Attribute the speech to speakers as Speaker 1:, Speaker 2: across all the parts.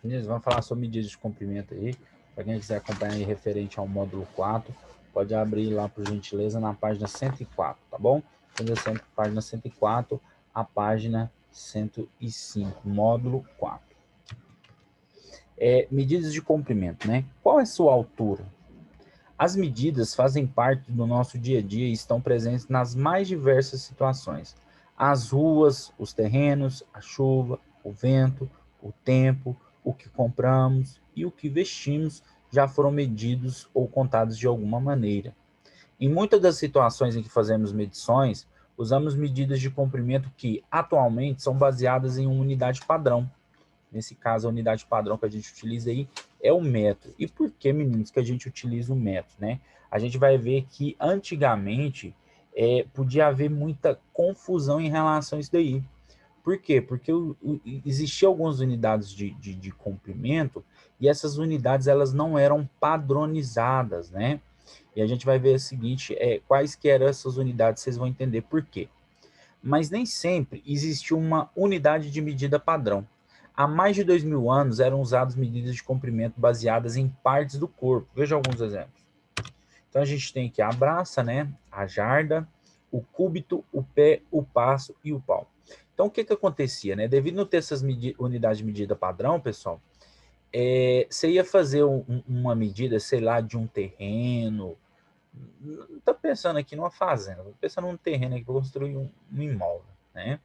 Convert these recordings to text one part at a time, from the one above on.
Speaker 1: Beleza? Vamos falar sobre medidas de comprimento aí. Para quem quiser acompanhar aí referente ao módulo 4, pode abrir lá, por gentileza, na página 104, tá bom? Página 104, a página 105, módulo 4. Medidas de comprimento, né? Qual é a sua altura? As medidas fazem parte do nosso dia a dia e estão presentes nas mais diversas situações. As ruas, os terrenos, a chuva, o vento, o tempo, o que compramos e o que vestimos já foram medidos ou contados de alguma maneira. Em muitas das situações em que fazemos medições, usamos medidas de comprimento que, atualmente, são baseadas em uma unidade padrão. Nesse caso, a unidade padrão que a gente utiliza aí é o metro. E por que, meninos, que a gente utiliza o metro, né? A gente vai ver que antigamente podia haver muita confusão em relação a isso daí. Por quê? Porque existiam algumas unidades de comprimento e essas unidades elas não eram padronizadas, né? E a gente vai ver o seguinte, quais que eram essas unidades, vocês vão entender por quê. Mas nem sempre existiu uma unidade de medida padrão. Há mais de 2000 anos eram usadas medidas de comprimento baseadas em partes do corpo. Veja alguns exemplos. Então a gente tem aqui a braça, né, a jarda, o cúbito, o pé, o passo e o pau. Então o que que acontecia, né? Devido não ter essas unidades de medida padrão, pessoal, você ia fazer uma medida, sei lá, de um terreno. Não estou pensando aqui numa fazenda, estou pensando num terreno aqui para construir um imóvel, né?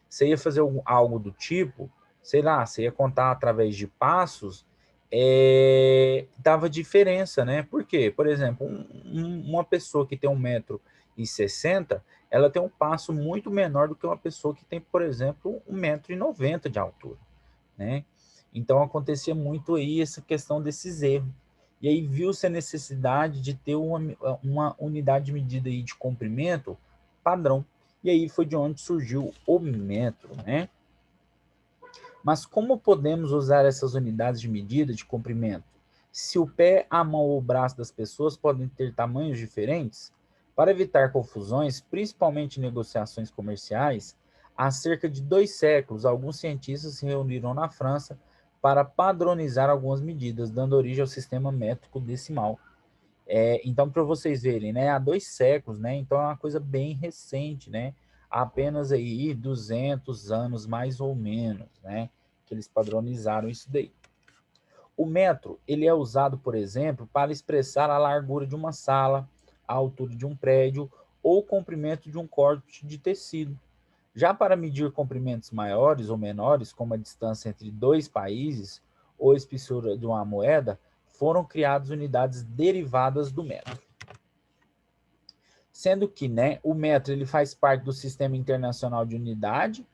Speaker 1: Você ia fazer algo do tipo, sei lá, você ia contar através de passos, dava diferença, né? Por quê? Por exemplo, uma pessoa que tem 1,60 m, ela tem um passo muito menor do que uma pessoa que tem, por exemplo, 1,90 m de altura, né? Então acontecia muito aí essa questão desses erros. E aí viu-se a necessidade de ter uma unidade de medida aí de comprimento padrão. E aí foi de onde surgiu o metro, né? Mas como podemos usar essas unidades de medida de comprimento? Se o pé, a mão ou o braço das pessoas podem ter tamanhos diferentes? Para evitar confusões, principalmente em negociações comerciais, há cerca de 2 séculos, alguns cientistas se reuniram na França para padronizar algumas medidas, dando origem ao sistema métrico decimal. Então, para vocês verem, né, há 2 séculos, né, então é uma coisa bem recente, né, há apenas aí 200 anos, mais ou menos, né, que eles padronizaram isso daí. O metro, ele é usado, por exemplo, para expressar a largura de uma sala, a altura de um prédio ou o comprimento de um corte de tecido. Já para medir comprimentos maiores ou menores, como a distância entre dois países ou a espessura de uma moeda, foram criadas unidades derivadas do metro. Sendo que, né, o metro ele faz parte do Sistema Internacional de Unidade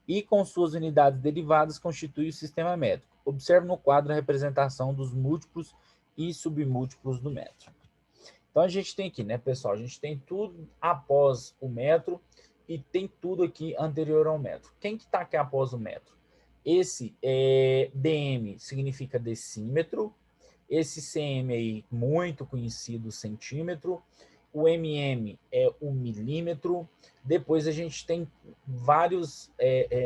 Speaker 1: e, com suas unidades derivadas, constitui o sistema métrico. Observe no quadro a representação dos múltiplos e submúltiplos do metro. Então, a gente tem aqui, né, pessoal, a gente tem tudo após o metro e tem tudo aqui anterior ao metro. Quem que está aqui após o metro? Esse dm significa decímetro, esse cm aí, muito conhecido, centímetro, o mm é o milímetro, depois a gente tem vários,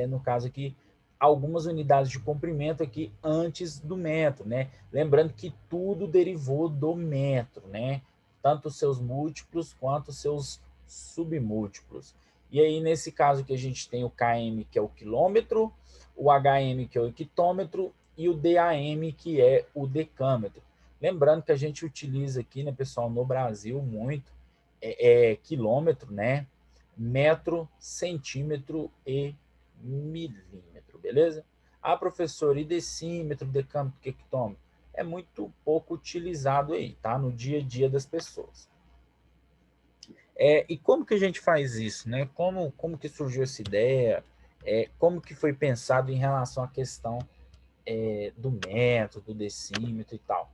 Speaker 1: no caso aqui, algumas unidades de comprimento aqui antes do metro, né? Lembrando que tudo derivou do metro, né? Tanto os seus múltiplos quanto os seus submúltiplos. E aí, nesse caso que a gente tem o km, que é o quilômetro, o hm, que é o hectômetro, e o DAM, que é o decâmetro. Lembrando que a gente utiliza aqui, né, pessoal, no Brasil muito, quilômetro, né, metro, centímetro e milímetro, beleza? Ah, professor, e decímetro, decâmetro, hectômetro? É muito pouco utilizado aí, tá? No dia a dia das pessoas. E como que a gente faz isso, né? Como que surgiu essa ideia? Como que foi pensado em relação à questão do metro, do decímetro e tal?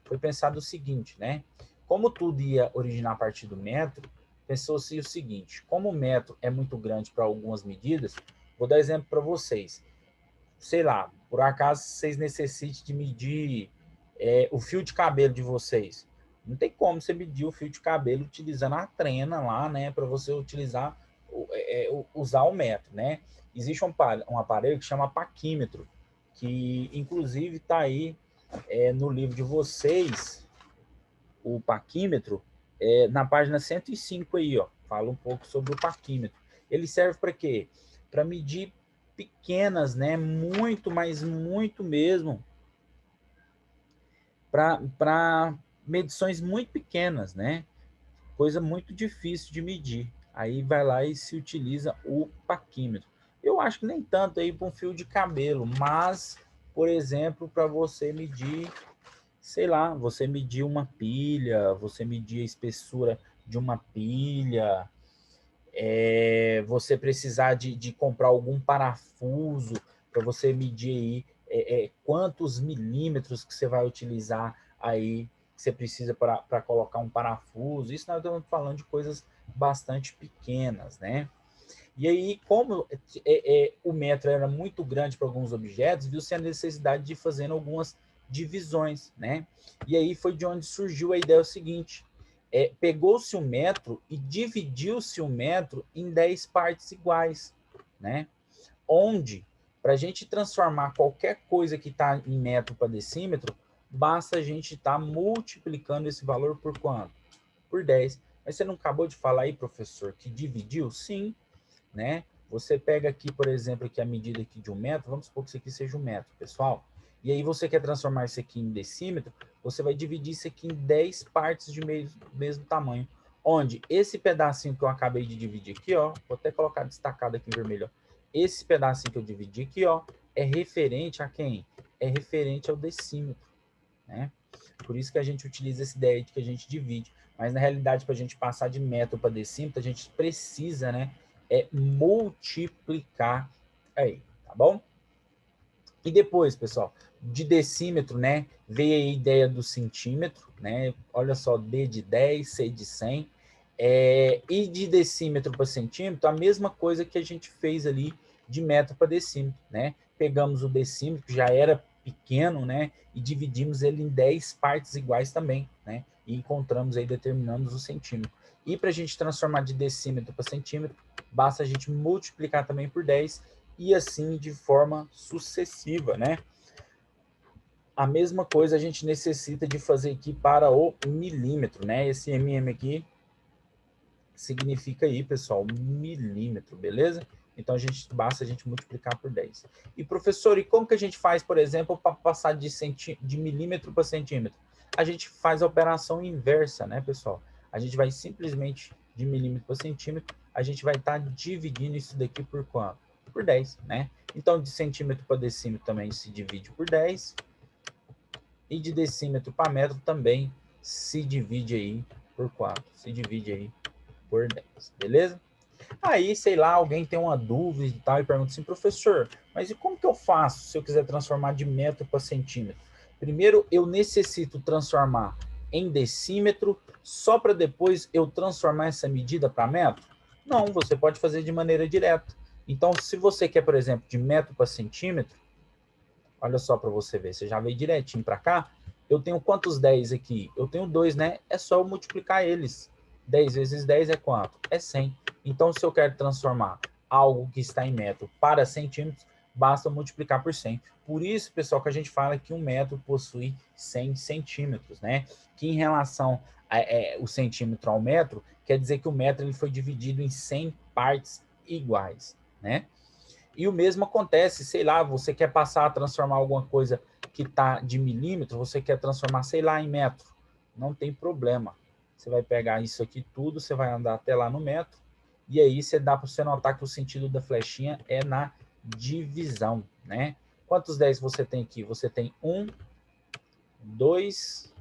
Speaker 1: Foi pensado o seguinte, né? Como tudo ia originar a partir do metro, pensou-se o seguinte: como o metro é muito grande para algumas medidas, vou dar exemplo para vocês. Sei lá, por acaso vocês necessitem de medir o fio de cabelo de vocês. Não tem como você medir o fio de cabelo utilizando a trena lá, né? Para você utilizar, usar o metro, né? Existe um aparelho que chama paquímetro. que inclusive está aí no livro de vocês, o paquímetro, na página 105 aí, ó, fala um pouco sobre o paquímetro. Ele serve para quê? Para medir pequenas, né? Muito, mas muito mesmo, para medições muito pequenas, né? Coisa muito difícil de medir. Aí vai lá e se utiliza o paquímetro. Eu acho que nem tanto aí para um fio de cabelo, mas, por exemplo, para você medir, sei lá, você medir uma pilha, você medir a espessura de uma pilha, você precisar de comprar algum parafuso para você medir aí quantos milímetros que você vai utilizar aí, que você precisa para colocar um parafuso. Isso nós estamos falando de coisas bastante pequenas, né? E aí, como o metro era muito grande para alguns objetos, viu-se a necessidade de fazer algumas divisões, né? E aí foi de onde surgiu a ideia seguinte: pegou-se o metro e dividiu-se o metro em 10 partes iguais, né? Onde, para a gente transformar qualquer coisa que está em metro para decímetro, basta a gente estar multiplicando esse valor por quanto? Por 10. Mas você não acabou de falar aí, professor, que dividiu? Sim, né? Você pega aqui, por exemplo, aqui a medida aqui de 1 metro, vamos supor que isso aqui seja 1 metro, pessoal. E aí você quer transformar isso aqui em decímetro, você vai dividir isso aqui em 10 partes de mesmo tamanho. Onde esse pedacinho que eu acabei de dividir aqui, ó, vou até colocar destacado aqui em vermelho, ó. Esse pedacinho que eu dividi aqui, ó, é referente a quem? É referente ao decímetro, né? Por isso que a gente utiliza essa ideia de que a gente divide. Mas na realidade, para a gente passar de metro para decímetro, a gente precisa, né, multiplicar aí, tá bom? E depois, pessoal, de decímetro, né, veio a ideia do centímetro, né? Olha só, D de 10, C de 100. E de decímetro para centímetro, a mesma coisa que a gente fez ali de metro para decímetro, né? Pegamos o decímetro, que já era pequeno, né? E dividimos ele em 10 partes iguais também, né? E encontramos aí, determinamos o centímetro. E para a gente transformar de decímetro para centímetro, basta a gente multiplicar também por 10 e assim de forma sucessiva, né? A mesma coisa a gente necessita de fazer aqui para o milímetro, né? Esse mm aqui significa aí, pessoal, milímetro, beleza? Então basta a gente multiplicar por 10. E professor, e como que a gente faz, por exemplo, para passar de milímetro para centímetro? A gente faz a operação inversa, né, pessoal? A gente vai simplesmente de milímetro para centímetro, a gente vai estar dividindo isso daqui por quanto? Por 10, né? Então, de centímetro para decímetro também se divide por 10. E de decímetro para metro também se divide aí por 4. Se divide aí por 10, beleza? Aí, sei lá, alguém tem uma dúvida e tal e pergunta assim, professor, mas e como que eu faço se eu quiser transformar de metro para centímetro? Primeiro, eu necessito transformar em decímetro só para depois eu transformar essa medida para metro? Não, você pode fazer de maneira direta. Então, se você quer, por exemplo, de metro para centímetro, olha só para você ver, você já veio direitinho para cá, eu tenho quantos 10 aqui? Eu tenho 2, né? É só eu multiplicar eles. 10 vezes 10 é quanto? É 100. Então, se eu quero transformar algo que está em metro para centímetros, basta multiplicar por 100. Por isso, pessoal, que a gente fala que um metro possui 100 centímetros, né? Que em relação o centímetro ao metro, quer dizer que o metro ele foi dividido em 100 partes iguais, né? E o mesmo acontece, sei lá, você quer passar a transformar alguma coisa que está de milímetro, você quer transformar, sei lá, em metro. Não tem problema. Você vai pegar isso aqui tudo, você vai andar até lá no metro, e aí você dá para você notar que o sentido da flechinha é na divisão, né? Quantos 10 você tem aqui? Você tem 1, 2,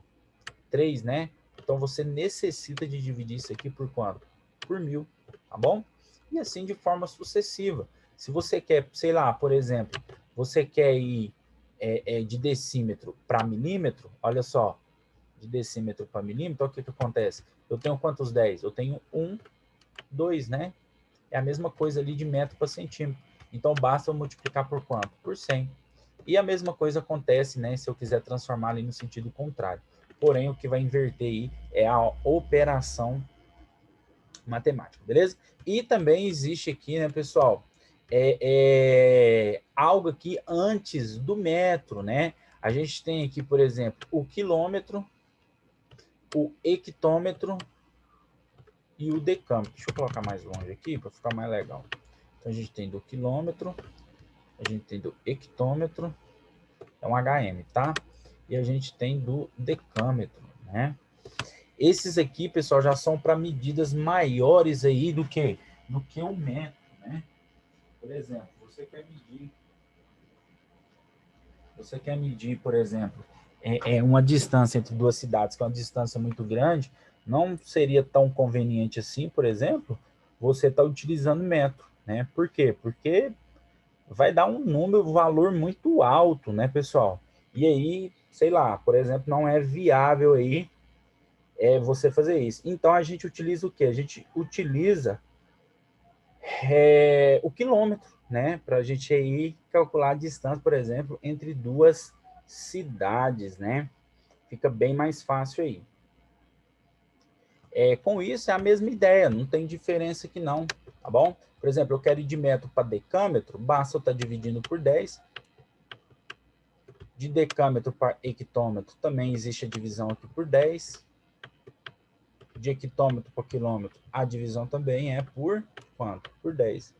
Speaker 1: 3, né? Então você necessita de dividir isso aqui por quanto? Por 1000, tá bom? E assim de forma sucessiva. Se você quer, sei lá, por exemplo, você quer ir de decímetro para milímetro, olha só, de decímetro para milímetro, o que acontece? Eu tenho quantos 10? Eu tenho 1, 2, né? É a mesma coisa ali de metro para centímetro. Então basta eu multiplicar por quanto? Por 100. E a mesma coisa acontece, né, se eu quiser transformar ali no sentido contrário. Porém, o que vai inverter aí é a operação matemática, beleza? E também existe aqui, né, pessoal, algo aqui antes do metro, né? A gente tem aqui, por exemplo, o quilômetro, o hectômetro e o decâmetro. Deixa eu colocar mais longe aqui para ficar mais legal. Então, a gente tem do quilômetro, a gente tem do hectômetro, é um HM, tá? E a gente tem do decâmetro, né? Esses aqui, pessoal, já são para medidas maiores aí do que o metro, né? Por exemplo, você quer medir, por exemplo, uma distância entre duas cidades, que é uma distância muito grande, não seria tão conveniente assim, por exemplo, você está utilizando metro, né? Por quê? Porque vai dar um valor muito alto, né, pessoal? E aí, sei lá, por exemplo, não é viável aí você fazer isso. Então, a gente utiliza o quê? A gente utiliza o quilômetro, né? Para a gente aí calcular a distância, por exemplo, entre duas cidades, né? Fica bem mais fácil aí. Com isso, é a mesma ideia, não tem diferença aqui não, tá bom? Por exemplo, eu quero ir de metro para decâmetro, basta eu estar dividindo por 10. De decâmetro para hectômetro também existe a divisão aqui por 10. De hectômetro para quilômetro, a divisão também é por quanto? Por 10.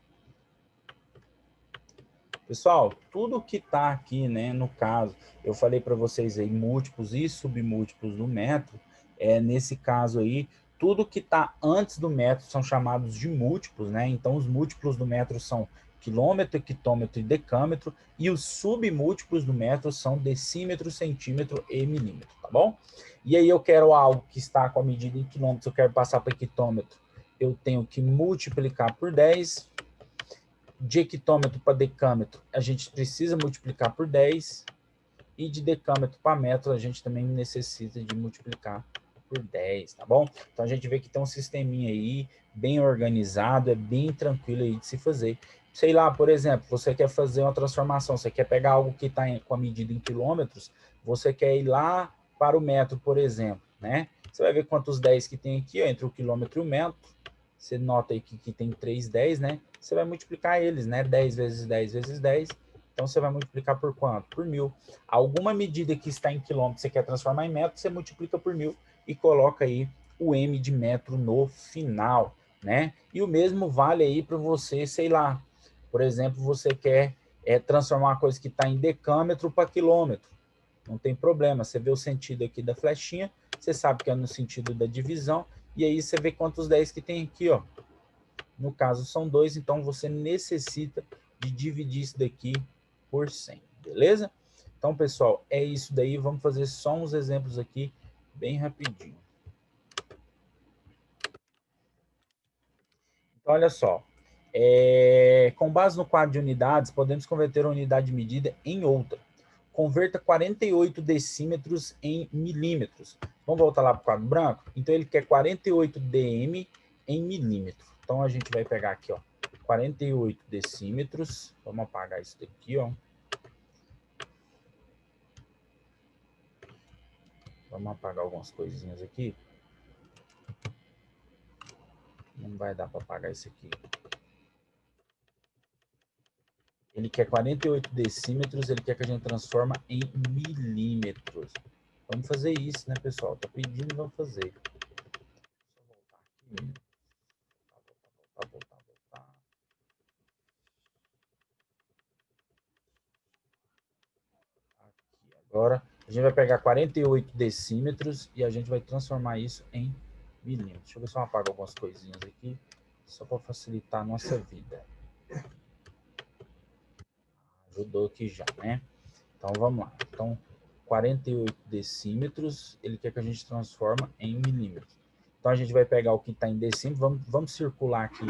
Speaker 1: Pessoal, tudo que está aqui, né, no caso, eu falei para vocês aí, múltiplos e submúltiplos do metro, nesse caso aí, tudo que está antes do metro são chamados de múltiplos, né? Então, os múltiplos do metro são quilômetro, hectômetro e decâmetro, e os submúltiplos do metro são decímetro, centímetro e milímetro, tá bom? E aí eu quero algo que está com a medida em quilômetros, eu quero passar para hectômetro, eu tenho que multiplicar por 10. De hectômetro para decâmetro, a gente precisa multiplicar por 10. E de decâmetro para metro, a gente também necessita de multiplicar por 10, tá bom? Então, a gente vê que tem um sisteminha aí, bem organizado, é bem tranquilo aí de se fazer. Sei lá, por exemplo, você quer fazer uma transformação, você quer pegar algo que está com a medida em quilômetros, você quer ir lá para o metro, por exemplo, né? Você vai ver quantos 10 que tem aqui, ó, entre o quilômetro e o metro. Você nota aí que tem 3 10, né? Você vai multiplicar eles, né? 10 vezes 10 vezes 10. Então, você vai multiplicar por quanto? Por 1000. Alguma medida que está em quilômetro, você quer transformar em metro, você multiplica por 1000 e coloca aí o M de metro no final, né? E o mesmo vale aí para você, sei lá, por exemplo, você quer transformar uma coisa que está em decâmetro para quilômetro. Não tem problema, você vê o sentido aqui da flechinha, você sabe que é no sentido da divisão, e aí você vê quantos 10 que tem aqui, ó. No caso são 2, então você necessita de dividir isso daqui por 100, beleza? Então, pessoal, é isso daí. Vamos fazer só uns exemplos aqui bem rapidinho. Então, olha só. Com base no quadro de unidades, podemos converter a unidade de medida em outra. Converta 48 decímetros em milímetros. Vamos voltar lá para o quadro branco? Então, ele quer 48 dm em milímetro. Então, a gente vai pegar aqui, ó, 48 decímetros. Vamos apagar isso daqui, ó. Vamos apagar algumas coisinhas aqui. Não vai dar para apagar isso aqui. Ele quer 48 decímetros, ele quer que a gente transforma em milímetros. Vamos fazer isso, né, pessoal? Tá pedindo, vamos fazer. Só voltar aqui. Voltar. Aqui, agora, a gente vai pegar 48 decímetros e a gente vai transformar isso em milímetros. Deixa eu ver se eu apago algumas coisinhas aqui, só para facilitar a nossa vida. Ajudou aqui já, né? Então, vamos lá. Então, 48 decímetros, ele quer que a gente transforma em milímetros. Então, a gente vai pegar o que está em decímetro, vamos circular aqui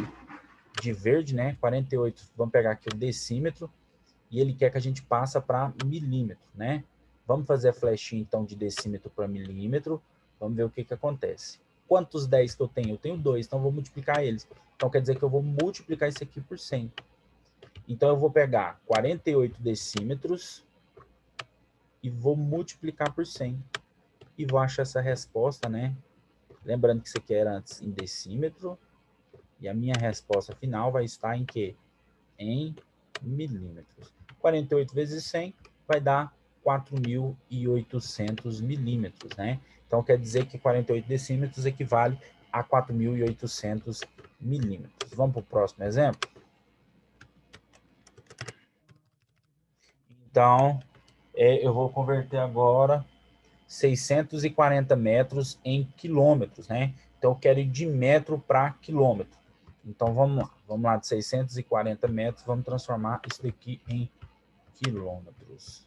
Speaker 1: de verde, né? 48, vamos pegar aqui o decímetro, e ele quer que a gente passe para milímetro, né? Vamos fazer a flechinha, então, de decímetro para milímetro, vamos ver o que acontece. Quantos 10 que eu tenho? Eu tenho 2, então eu vou multiplicar eles. Então, quer dizer que eu vou multiplicar isso aqui por 100. Então, eu vou pegar 48 decímetros e vou multiplicar por 100. E vou achar essa resposta, né? Lembrando que isso aqui era antes em decímetro. E a minha resposta final vai estar em quê? em milímetros. 48 vezes 100 vai dar 4.800 milímetros, né? Então, quer dizer que 48 decímetros equivale a 4.800 milímetros. Vamos para o próximo exemplo? Então, eu vou converter agora 640 metros em quilômetros, né? Então, eu quero ir de metro para quilômetro. Então, vamos lá, de 640 metros, vamos transformar isso daqui em quilômetros.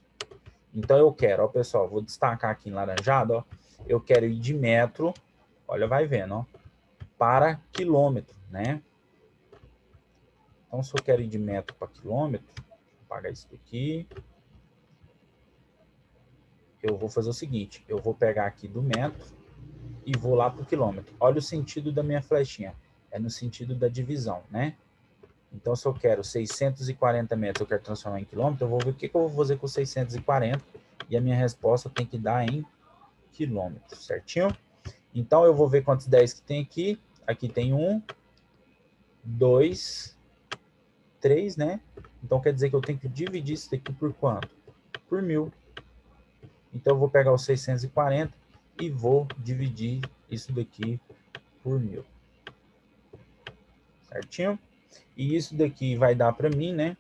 Speaker 1: Então, eu quero, ó, pessoal, vou destacar aqui em laranjado, ó, eu quero ir de metro, olha, vai vendo, ó, para quilômetro, né? Então, se eu quero ir de metro para quilômetro, vou apagar isso daqui. Eu vou fazer o seguinte, eu vou pegar aqui do metro e vou lá para o quilômetro. Olha o sentido da minha flechinha, é no sentido da divisão, né? Então, se eu quero 640 metros, eu quero transformar em quilômetro, eu vou ver o que eu vou fazer com 640 e a minha resposta tem que dar em quilômetros, certinho? Então, eu vou ver quantos 10 que tem aqui. Aqui tem 1, 2, 3, né? Então, quer dizer que eu tenho que dividir isso daqui por quanto? Por 1.000. Então, eu vou pegar os 640 e vou dividir isso daqui por 1.000. Certinho? E isso daqui vai dar para mim, né?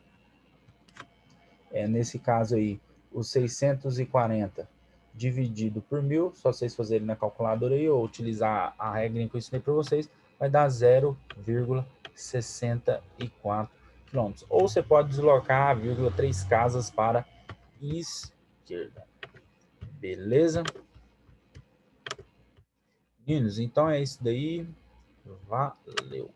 Speaker 1: Nesse caso aí, os 640 dividido por 1.000, só vocês fazerem na calculadora aí, ou utilizar a regra que eu ensinei para vocês, vai dar 0,64 km. Ou você pode deslocar 3 casas para esquerda. Beleza? Meninos, então é isso daí. Valeu!